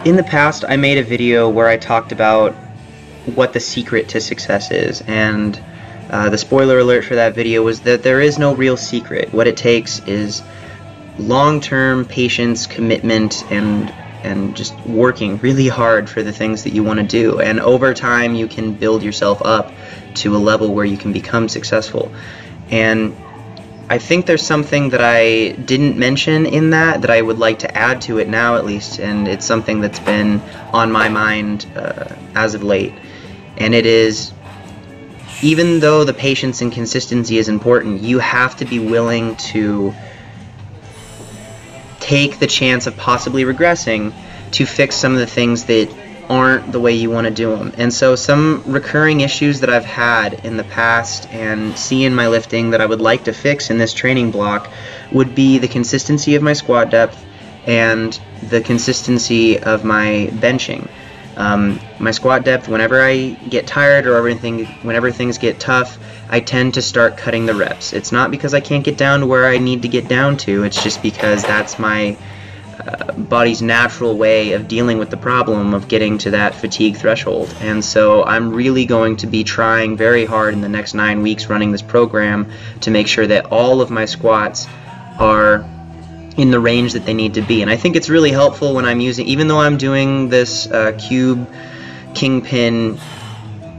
In the past, I made a video where I talked about what the secret to success is, and the spoiler alert for that video was that there is no real secret. What it takes is long-term patience, commitment, and just working really hard for the things that you want to do. And over time, you can build yourself up to a level where you can become successful. And I think there's something that I didn't mention in that I would like to add to it now, at least, and it's something that's been on my mind as of late. And it is, even though the patience and consistency is important, you have to be willing to take the chance of possibly regressing to fix some of the things that aren't the way you want to do them. And so some recurring issues that I've had in the past and see in my lifting that I would like to fix in this training block would be the consistency of my squat depth and the consistency of my benching. My squat depth, whenever I get tired or whenever things get tough, I tend to start cutting the reps. It's not because I can't get down to where I need to get down to, it's just because that's my body's natural way of dealing with the problem of getting to that fatigue threshold. And so I'm really going to be trying very hard in the next 9 weeks running this program to make sure that all of my squats are in the range that they need to be. And I think it's really helpful when I'm using, even though I'm doing this cube kingpin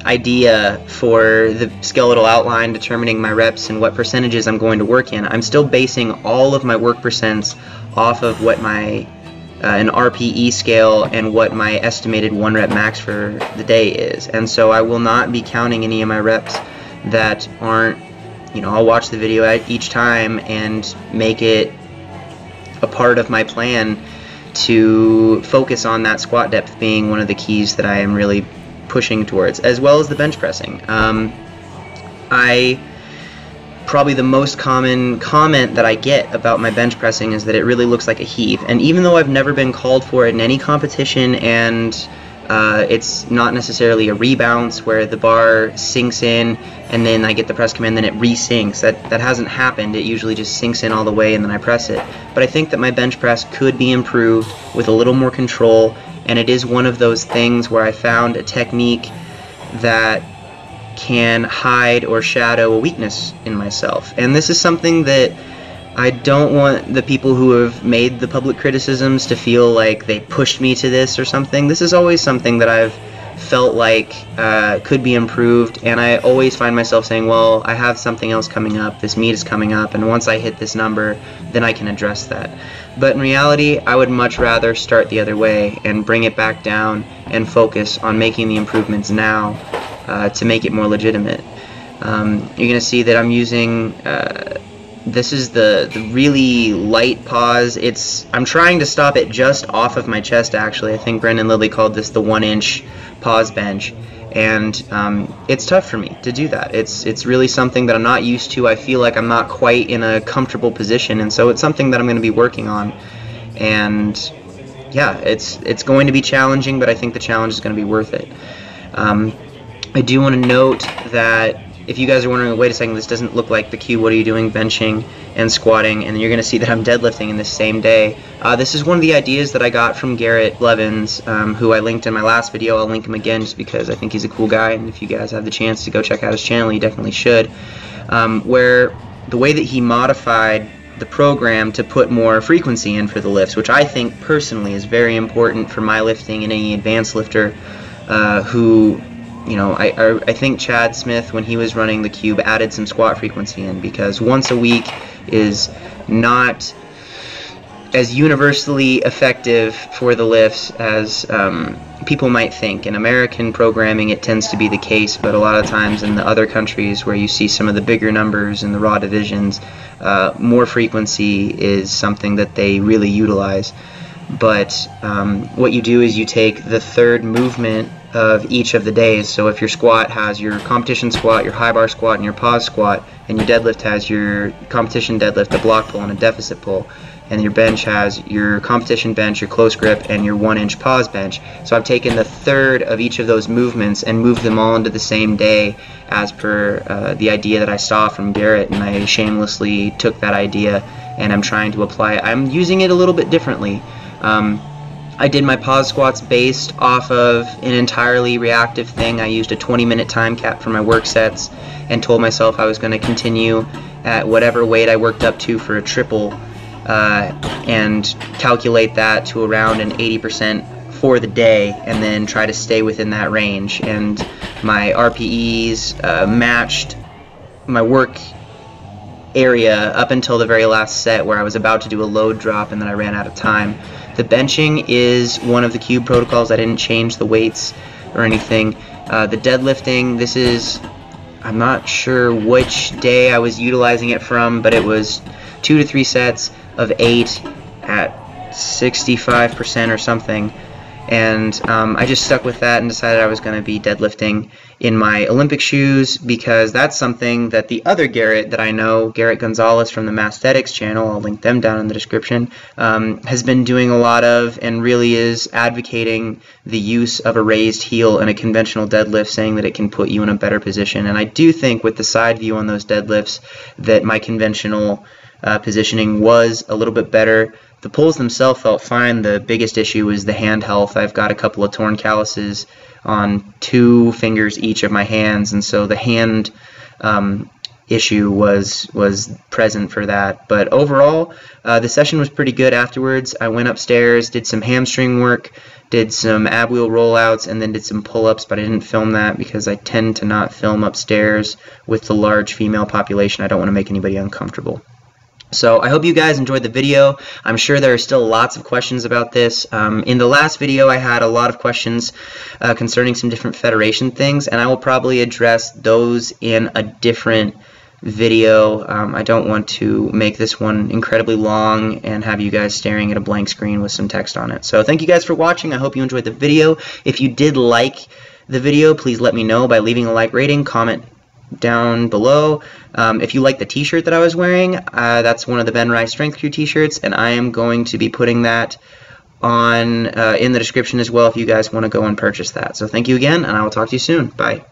idea for the skeletal outline, determining my reps and what percentages I'm going to work in, I'm still basing all of my work percents off of what my an RPE scale and what my estimated 1 rep max for the day is. And so I will not be counting any of my reps that aren't, I'll watch the video each time and make it a part of my plan to focus on that squat depth being one of the keys that I am really pushing towards, as well as the bench pressing. Probably the most common comment that I get about my bench pressing is that it really looks like a heave. And even though I've never been called for it in any competition, and it's not necessarily a rebounce where the bar sinks in and then I get the press command, then it resinks. That hasn't happened. It usually just sinks in all the way and then I press it. But I think that my bench press could be improved with a little more control, and it is one of those things where I found a technique that can hide or shadow a weakness in myself. And this is something that I don't want the people who have made the public criticisms to feel like they pushed me to this or something. This is always something that I've felt like could be improved, and I always find myself saying, well, I have something else coming up, this meet is coming up, and once I hit this number, then I can address that. But in reality, I would much rather start the other way and bring it back down and focus on making the improvements now to make it more legitimate. You're going to see that I'm using, this is the really light pause. I'm trying to stop it just off of my chest, actually. I think Brendan Lilly called this the 1-inch pause bench. And it's tough for me to do that. It's really something that I'm not used to. I feel like I'm not quite in a comfortable position, and so it's something that I'm going to be working on. And yeah, it's going to be challenging, but I think the challenge is going to be worth it. I do want to note that if you guys are wondering, wait a second, this doesn't look like the cube, what are you doing benching and squatting? And you're going to see that I'm deadlifting in this same day. This is one of the ideas that I got from Garrett Blevins, who I linked in my last video. I'll link him again just because I think he's a cool guy, and if you guys have the chance to go check out his channel, you definitely should. Where the way that he modified the program to put more frequency in for the lifts, which I think personally is very important for my lifting and any advanced lifter who, I think Chad Smith, when he was running the cube, added some squat frequency in, because once a week is not as universally effective for the lifts as people might think. In American programming, it tends to be the case, but a lot of times in the other countries where you see some of the bigger numbers in the raw divisions, more frequency is something that they really utilize. But what you do is you take the third movement of each of the days. So if your squat has your competition squat, your high bar squat, and your pause squat, and your deadlift has your competition deadlift, a block pull, and a deficit pull, and your bench has your competition bench, your close grip, and your 1-inch pause bench. So I've taken the third of each of those movements and moved them all into the same day as per the idea that I saw from Garrett, and I shamelessly took that idea and I'm trying to apply it. I'm using it a little bit differently. I did my pause squats based off of an entirely reactive thing. I used a 20-minute time cap for my work sets and told myself I was going to continue at whatever weight I worked up to for a triple and calculate that to around an 80% for the day, and then try to stay within that range. And my RPEs matched my work area up until the very last set, where I was about to do a load drop and then I ran out of time. The benching is one of the cube protocols. I didn't change the weights or anything. The deadlifting, this is, I'm not sure which day I was utilizing it from, but it was 2 to 3 sets of 8 at 65% or something. And I just stuck with that and decided I was going to be deadlifting in my Olympic shoes, because that's something that the other Garrett that I know, Garrett Gonzalez from the Masthetics channel, I'll link them down in the description, has been doing a lot of, and really is advocating the use of a raised heel in a conventional deadlift, saying that it can put you in a better position. And I do think with the side view on those deadlifts that my conventional positioning was a little bit better. The pulls themselves felt fine. The biggest issue was the hand health. I've got a couple of torn calluses on 2 fingers each of my hands, and so the hand issue was present for that. But overall, the session was pretty good afterwards. I went upstairs, did some hamstring work, did some ab wheel rollouts, and then did some pull-ups, but I didn't film that because I tend to not film upstairs with the large female population. I don't want to make anybody uncomfortable. So I hope you guys enjoyed the video. I'm sure there are still lots of questions about this. In the last video I had a lot of questions concerning some different federation things, and I will probably address those in a different video. I don't want to make this one incredibly long and have you guys staring at a blank screen with some text on it. So thank you guys for watching. I hope you enjoyed the video. If you did like the video, please let me know by leaving a like rating, comment down below. If you like the t-shirt that I was wearing, that's one of the Ben Rice Strength Crew t-shirts, and I am going to be putting that on in the description as well if you guys want to go and purchase that. So thank you again, and I will talk to you soon. Bye.